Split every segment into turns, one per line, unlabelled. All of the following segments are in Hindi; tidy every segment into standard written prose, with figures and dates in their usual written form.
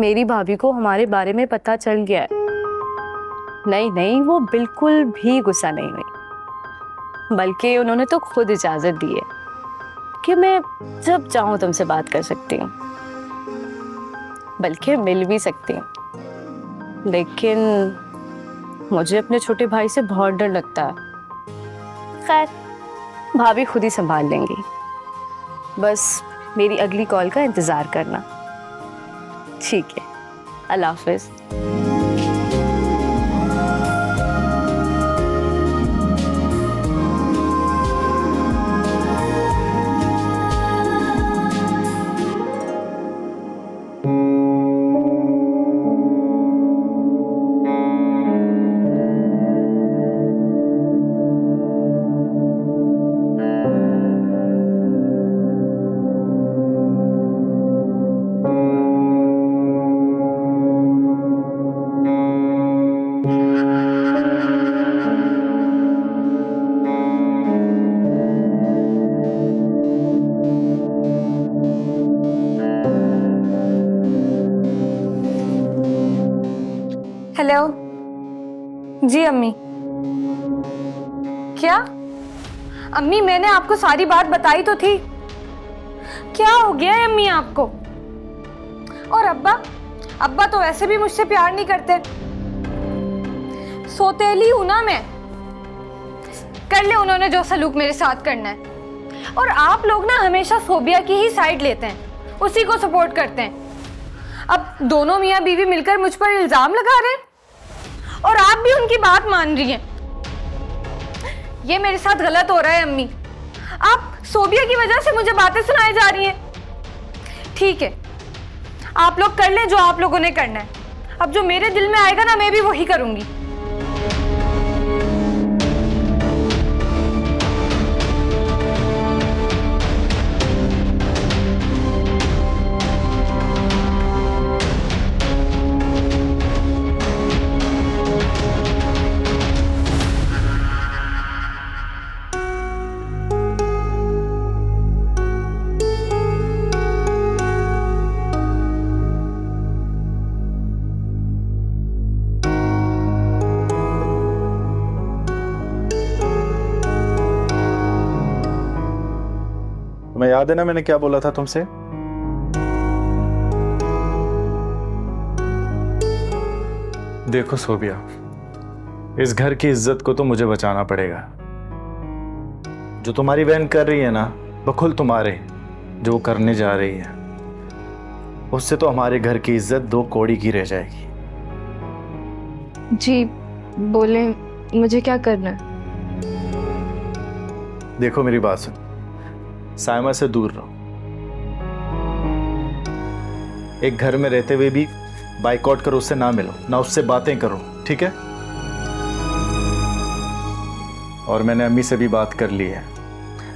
मेरी भाभी को हमारे बारे में पता चल गया है। नहीं नहीं, वो बिल्कुल भी गुस्सा नहीं हुई, बल्कि उन्होंने तो खुद इजाजत दी है कि मैं जब चाहूं तुमसे बात कर सकती हूँ, बल्कि मिल भी सकती हूँ। लेकिन मुझे अपने छोटे भाई से बहुत डर लगता है। खैर, भाभी खुद ही संभाल लेंगी, बस मेरी अगली कॉल का इंतजार करना। ठीक है, अल्लाह हाफिज।
हेलो जी अम्मी। क्या अम्मी, मैंने आपको सारी बात बताई तो थी। क्या हो गया है अम्मी आपको? और अब्बा? अब्बा तो वैसे भी मुझसे प्यार नहीं करते। सोतेली हूं ना मैं। कर ले उन्होंने जो सलूक मेरे साथ करना है। और आप लोग ना हमेशा सोबिया की ही साइड लेते हैं, उसी को सपोर्ट करते हैं। अब दोनों मियाँ बीवी मिलकर मुझ पर इल्जाम लगा रहे हैं और आप भी उनकी बात मान रही हैं। ये मेरे साथ गलत हो रहा है अम्मी। आप सोबिया की वजह से मुझे बातें सुनाई जा रही हैं। ठीक है, आप लोग कर लें जो आप लोगों ने करना है। अब जो मेरे दिल में आएगा ना, मैं भी वही करूंगी।
तुम्हें याद है ना मैंने क्या बोला था तुमसे? देखो सोबिया, इस घर की इज्जत को तो मुझे बचाना पड़ेगा। जो तुम्हारी बहन कर रही है ना, बखुल तुम्हारे जो करने जा रही है, उससे तो हमारे घर की इज्जत दो कौड़ी की रह जाएगी।
जी बोले, मुझे क्या करना है?
देखो मेरी बात सुन, साइमा से दूर रहो। एक घर में रहते हुए भी बाइकआउट करो, उससे ना मिलो, ना उससे बातें करो, ठीक है? और मैंने अम्मी से भी बात कर ली है।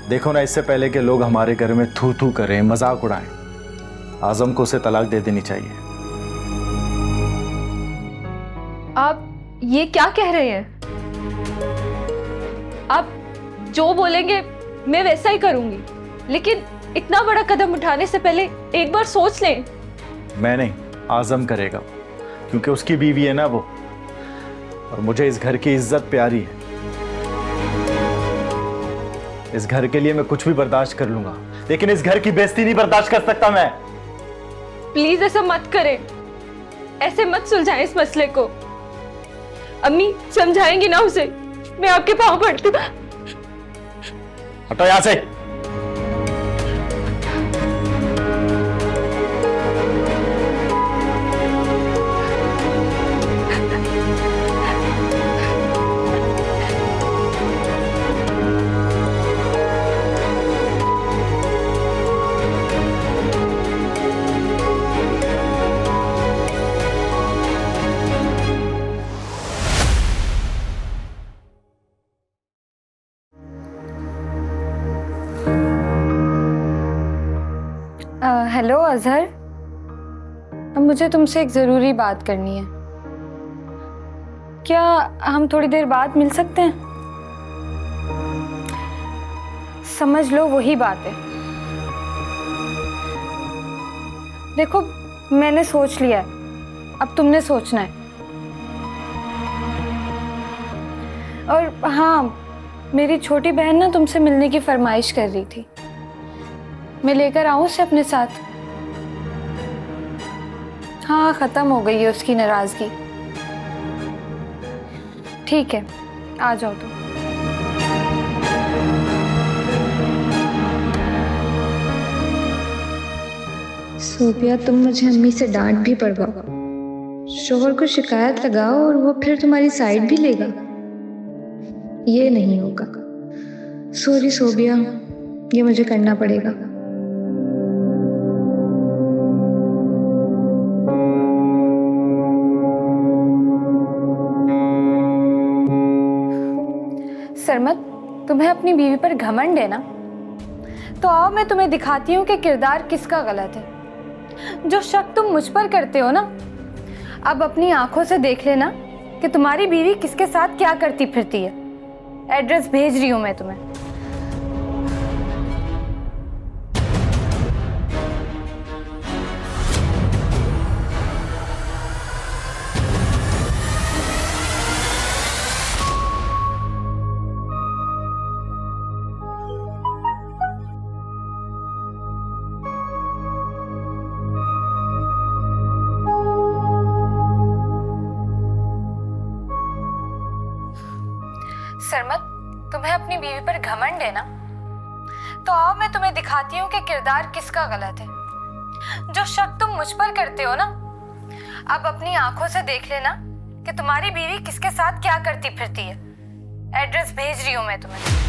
देखो ना, इससे पहले कि लोग हमारे घर में थू थू करें, मजाक उड़ाएं, आजम को उसे तलाक दे देनी चाहिए।
आप ये क्या कह रहे हैं? आप जो बोलेंगे मैं वैसा ही करूंगी, लेकिन इतना बड़ा कदम उठाने से पहले एक बार सोच लें।
मैं नहीं, आजम करेगा, क्योंकि उसकी बीवी है ना वो, और मुझे इस घर की इज्जत प्यारी है। इस घर के लिए मैं कुछ भी बर्दाश्त कर लूंगा, लेकिन इस घर की बेइज्जती नहीं बर्दाश्त कर सकता मैं।
प्लीज ऐसा मत करें, ऐसे मत सुलझाएं इस मसले को। अम्मी समझाएंगी ना उसे? मैं आपके पांव पड़ती हूँ।
हटो यहां से।
हेलो अजहर, अब मुझे तुमसे एक ज़रूरी बात करनी है। क्या हम थोड़ी देर बाद मिल सकते हैं? समझ लो वही बात है। देखो, मैंने सोच लिया है, अब तुमने सोचना है। और हाँ, मेरी छोटी बहन ना तुमसे मिलने की फरमाइश कर रही थी, मैं लेकर आऊं उसे अपने साथ? हाँ, खत्म हो गई है उसकी नाराजगी। ठीक है, आ जाओ तुम।
सोबिया, तुम मुझे अम्मी से डांट भी पड़वाओ, शोहर को शिकायत लगाओ और वो फिर तुम्हारी साइड भी लेगा। ये नहीं होगा। सॉरी सोबिया, ये मुझे करना पड़ेगा।
सरमत, तुम्हें अपनी बीवी पर घमंड है ना? तो आओ मैं तुम्हें दिखाती हूँ कि किरदार किसका गलत है। जो शक तुम मुझ पर करते हो ना, अब अपनी आंखों से देख लेना कि तुम्हारी बीवी किसके साथ क्या करती फिरती है। एड्रेस भेज रही हूँ मैं तुम्हें। सरमत, तुम्हें अपनी बीवी पर घमंड है ना? तो आओ मैं तुम्हें दिखाती हूँ कि किरदार किसका गलत है। जो शक तुम मुझ पर करते हो ना, अब अपनी आंखों से देख लेना कि तुम्हारी बीवी किसके साथ क्या करती फिरती है। एड्रेस भेज रही हूँ मैं तुम्हें।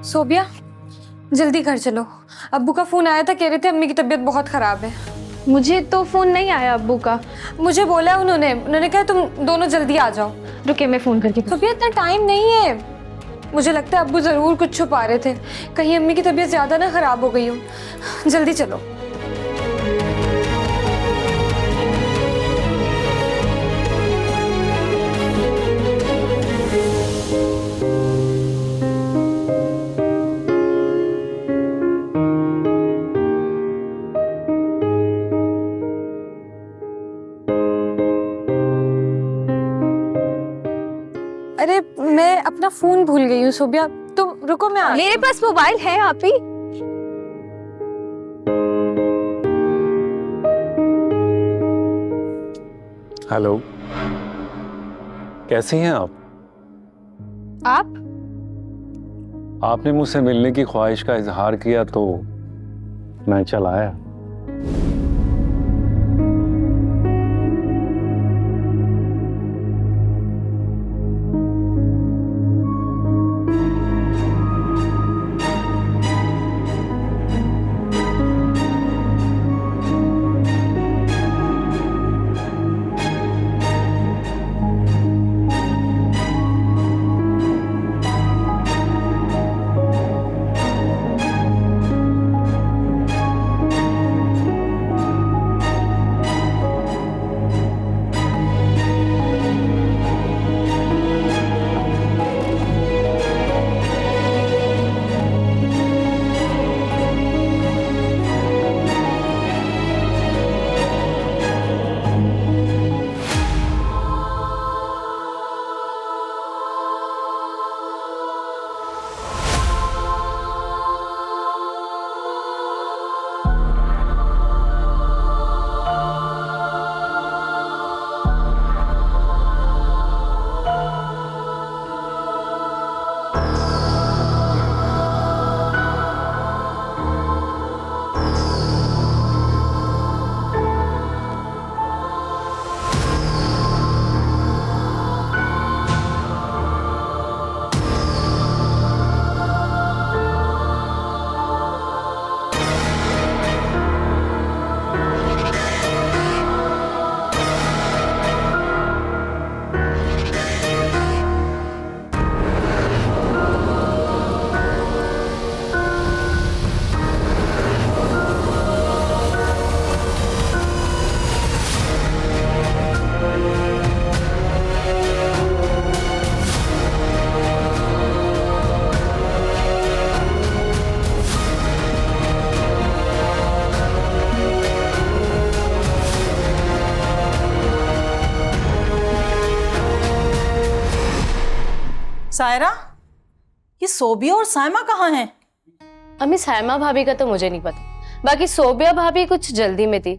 सोबिया, जल्दी घर चलो। अब्बू का फोन आया था, कह रहे थे अम्मी की तबीयत बहुत खराब है।
मुझे तो फोन नहीं आया अब्बू का।
मुझे बोला है उन्होंने कहा तुम दोनों जल्दी आ जाओ।
रुके, मैं फोन करके।
सोबिया, इतना टाइम नहीं है। मुझे लगता है अब्बू जरूर कुछ छुपा रहे थे, कहीं अम्मी की तबीयत ज्यादा ना खराब हो गई हो। जल्दी चलो। अरे मैं अपना फोन भूल गई हूँ सोबिया, तुम रुको, मैं
मेरे पास मोबाइल है आप ही।
हेलो, कैसी हैं आप? आपने मुझसे मिलने की ख्वाहिश का इजहार किया तो मैं चल आया।
सायरा, ये सोबिया और सायमा कहाँ हैं?
अम्मी सायमा भाभी का तो मुझे नहीं पता, बाकी सोबिया भाभी कुछ जल्दी में थी,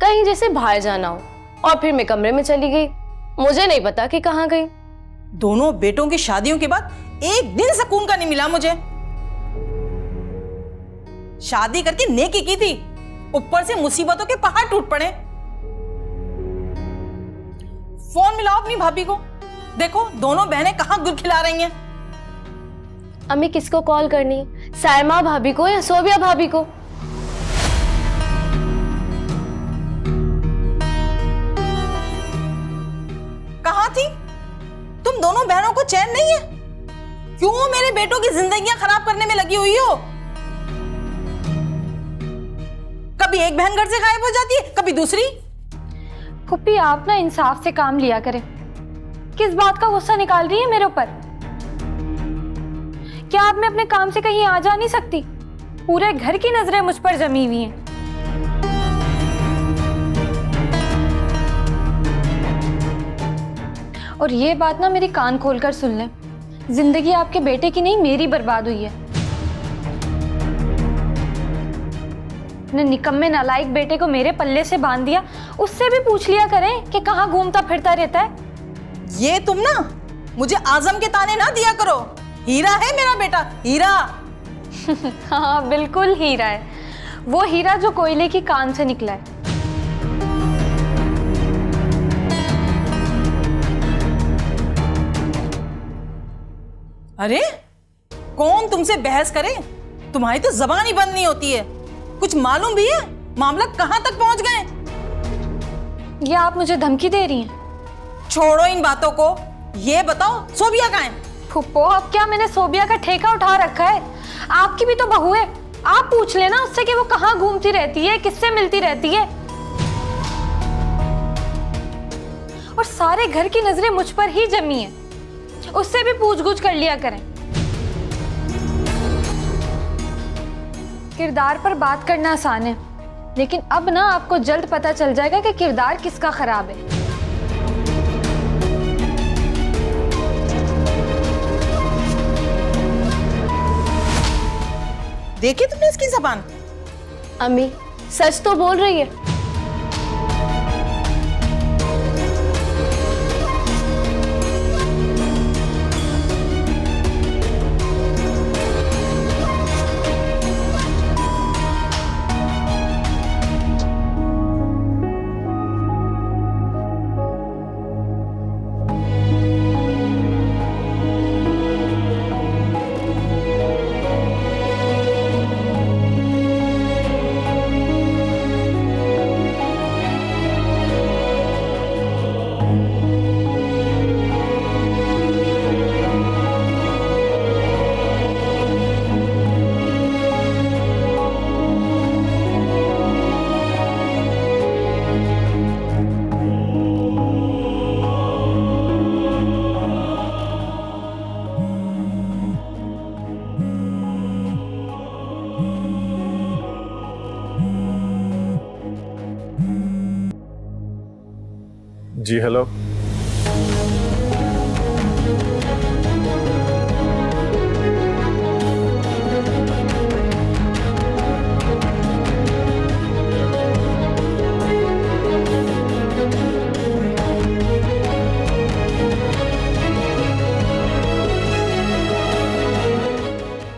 कहीं जैसे बाहर जाना हो, और फिर मैं कमरे में चली गई। मुझे नहीं पता कि कहाँ गई।
दोनों बेटों की शादियों के बाद एक दिन सुकून का नहीं मिला मुझे। शादी करके नेकी की थी, ऊपर से मुसीबतों के पहाड़ टूट पड़े। फोन मिलाओ अपनी भाभी को, देखो दोनों बहनें कहाँ गुल खिला रही हैं।
अम्मी किसको कॉल करनी है, सायमा भाभी को या सोबिया भाभी को?
कहाँ थी तुम? दोनों बहनों को चैन नहीं है? क्यों मेरे बेटों की जिंदगियां खराब करने में लगी हुई हो? कभी एक बहन घर से गायब हो जाती है, कभी दूसरी।
फुप्पी आप ना इंसाफ से काम लिया करें। किस बात का गुस्सा निकाल रही है मेरे ऊपर? क्या आप मैं अपने काम से कहीं आ जा नहीं सकती? पूरे घर की नजरें मुझ पर जमी हुई हैं। और ये बात ना मेरी कान खोलकर सुन लें, जिंदगी आपके बेटे की नहीं मेरी बर्बाद हुई है। अपने निकम्मे नालायक बेटे को मेरे पल्ले से बांध दिया, उससे भी पूछ लिया करें कि कहाँ घूमता फिरता रहता है।
ये तुम ना मुझे आजम के ताने ना दिया करो। हीरा है मेरा बेटा, हीरा।
हाँ बिल्कुल हीरा है, वो हीरा जो कोयले की कान से निकला है।
अरे कौन तुमसे बहस करे? तुम्हारी तो जबान ही बंद नहीं होती है। कुछ मालूम भी है मामला कहां तक पहुंच गए?
ये आप मुझे धमकी दे रही हैं?
छोड़ो इन बातों को, ये बताओ सोबिया कहाँ है?
फुप्पो अब क्या मैंने सोबिया का ठेका उठा रखा है? आपकी भी तो बहू है, आप पूछ लेना उससे कि वो कहाँ घूमती रहती है, किससे मिलती रहती है। और सारे घर की नजरें मुझ पर ही जमी है, उससे भी पूछ-गुछ कर लिया करें। किरदार पर बात करना आसान है, लेकिन अब ना आपको जल्द पता चल जाएगा कि किरदार किसका खराब है।
देखी तुमने इसकी जबान?
अम्मी सच तो बोल रही है।
जी हेलो।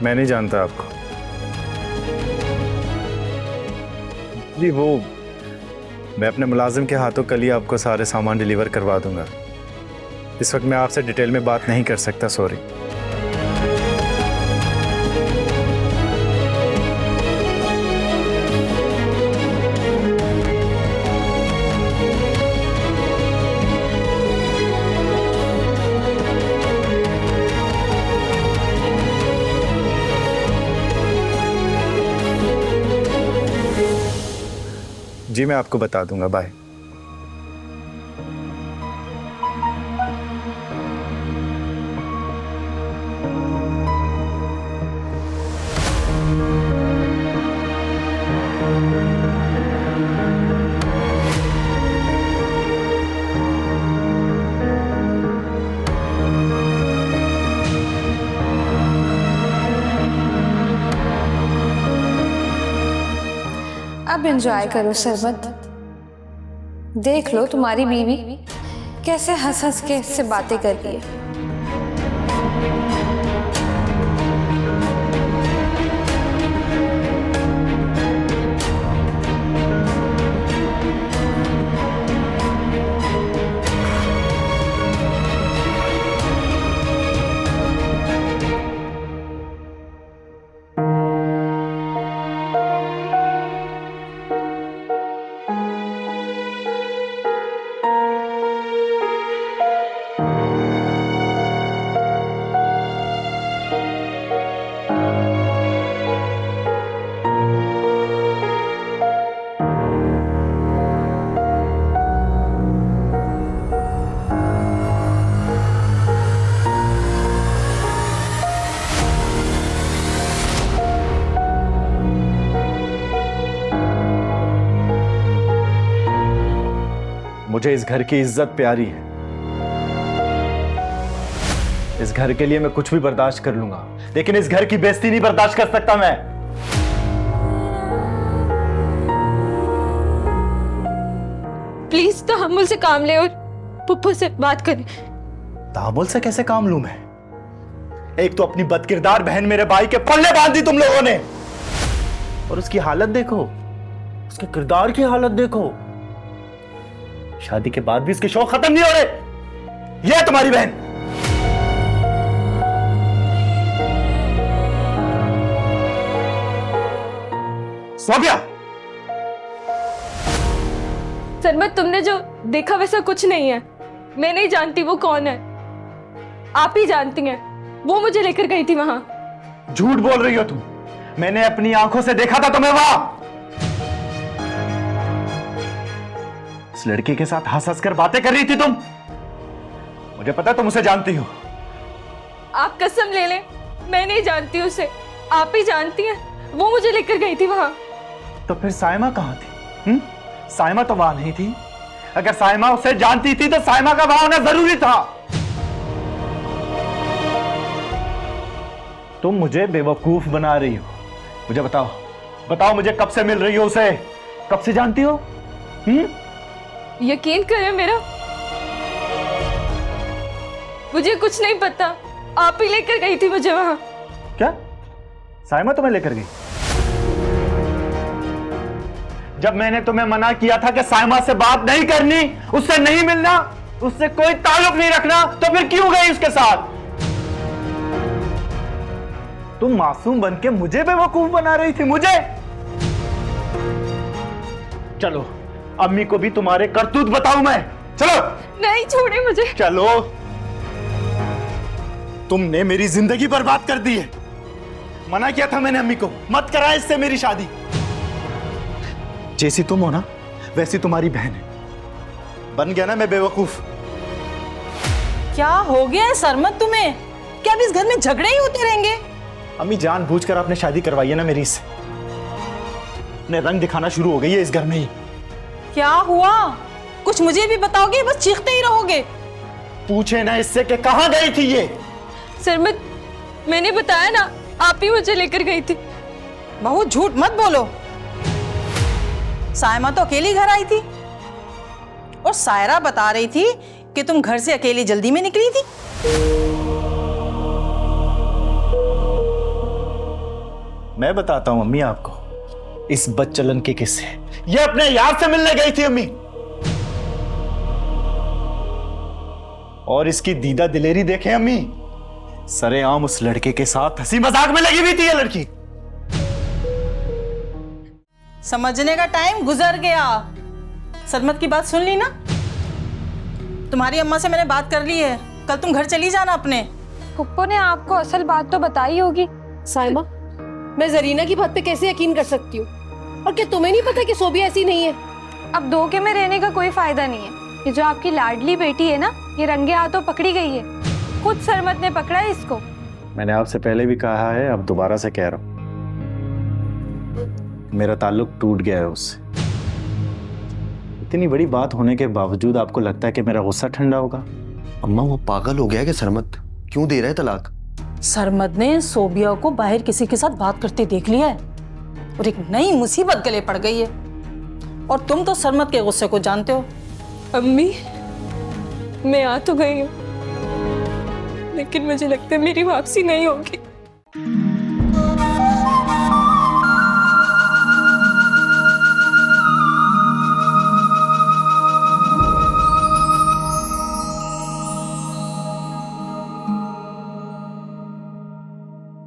मैं नहीं जानता आपको। जी वो मैं अपने मुलाजिम के हाथों कल ही आपको सारे सामान डिलीवर करवा दूंगा। इस वक्त मैं आपसे डिटेल में बात नहीं कर सकता, सॉरी। जी मैं आपको बता दूंगा, बाय।
अब एंजॉय करो सरमत। देख लो तुम्हारी बीवी कैसे हंस हंस के इससे बातें कर रही है।
मुझे इस घर की इज्जत प्यारी है। इस घर के लिए मैं कुछ भी बर्दाश्त कर लूंगा, लेकिन इस घर की बेइज्जती नहीं बर्दाश्त कर सकता मैं।
प्लीज तहम्मुल से काम ले और पुप्पो से बात करें।
तामुल से कैसे काम लूं मैं? एक तो अपनी बदकिरदार बहन मेरे भाई के पल्ले बांध दी तुम लोगों ने, और उसकी हालत देखो, उसके किरदार की हालत देखो। शादी के बाद भी उसके शौक खत्म नहीं हो रहे। यह है तुम्हारी बहन। सोबिया,
सरमत, तुमने जो देखा वैसा कुछ नहीं है। मैं नहीं जानती वो कौन है, आप ही जानती हैं। वो मुझे लेकर गई थी वहां।
झूठ बोल रही हो तुम। मैंने अपनी आंखों से देखा था तुम्हें वहां। उस लड़की के साथ हंस हंस कर बातें कर रही थी तुम। मुझे पता है तुम उसे जानती हो।
आप कसम ले लें, मैं नहीं जानती उसे, आप ही जानती हैं। वो मुझे लेकर गई थी वहां।
तो फिर साइमा कहां थी? साइमा तो वहां नहीं थी। अगर साइमा उसे जानती थी तो साइमा का वहां होना जरूरी था। तुम मुझे बेवकूफ बना रही हो। मुझे बताओ, बताओ मुझे कब से मिल रही हो उसे? कब से जानती हो?
यकीन करें मेरा, मुझे कुछ नहीं पता। आप ही लेकर गई थी मुझे वहां।
क्या साइमा तुम्हें लेकर गई? जब मैंने तुम्हें मना किया था कि साइमा से बात नहीं करनी, उससे नहीं मिलना, उससे कोई ताल्लुक नहीं रखना, तो फिर क्यों गई उसके साथ? तुम मासूम बन के मुझे बेवकूफ बना रही थी। मुझे चलो अम्मी को भी तुम्हारे करतूत बताऊं मैं। चलो।
नहीं, छोड़े मुझे।
चलो। तुमने मेरी जिंदगी बर्बाद कर दी है। मना किया था मैंने अम्मी को, मत कराए इससे मेरी शादी। जैसी तुम हो ना वैसी तुम्हारी बहन है। बन गया ना मैं बेवकूफ।
क्या हो गया है सरमत तुम्हें? क्या अब इस घर में झगड़े ही होते रहेंगे?
अम्मी जानबूझकर आपने शादी करवाई है ना मेरी से। ने रंग दिखाना शुरू हो गई है इस घर में ही।
क्या हुआ? कुछ मुझे भी बताओगे? बस चीखते ही रहोगे।
पूछे ना इससे कि कहां गई थी ये।
सरमत, मैंने बताया ना, आप ही मुझे लेकर गई थी।
बहुत झूठ मत बोलो। सायमा तो अकेली घर आई थी, और सायरा बता रही थी कि तुम घर से अकेली जल्दी में निकली थी।
मैं बताता हूं अम्मी आपको इस बदचलन के किस्से। ये अपने यार से मिलने गई थी अम्मी, और इसकी दीदा दिलेरी देखे अम्मी। सरेआम उस लड़के के साथ हंसी मजाक में लगी हुई थी ये लड़की।
समझने का टाइम गुजर गया। सरमत की बात सुन ली ना? तुम्हारी अम्मा से मैंने बात कर ली है। कल तुम घर चली जाना अपने।
पुप्पो ने आपको असल बात तो बताई होगी।
साइमा, मैं जरीना की बात पे कैसे यकीन कर सकती हूँ? और क्या तुम्हें नहीं पता कि सोबिया ऐसी नहीं है?
अब धोखे में रहने का कोई फायदा नहीं है। ये जो आपकी लाडली बेटी है ना, ये रंगे हाथों पकड़ी गई है। खुद सरमत ने पकड़ा है इसको।
मैंने आपसे पहले भी कहा है, अब दोबारा से कह रहा हूं, मेरा ताल्लुक टूट गया है उससे। इतनी बड़ी बात होने के बावजूद आपको लगता है कि मेरा गुस्सा ठंडा होगा?
अम्मा वो पागल हो गया है कि सरमत? क्यों दे रहा है तलाक?
सरमत ने सोबिया को बाहर किसी के साथ बात करते देख लिया है, और एक नई मुसीबत गले पड़ गई है। और तुम तो सरमत के गुस्से को जानते हो।
अम्मी, मैं आ तो गई हूँ, लेकिन मुझे लगता है मेरी वापसी नहीं होगी।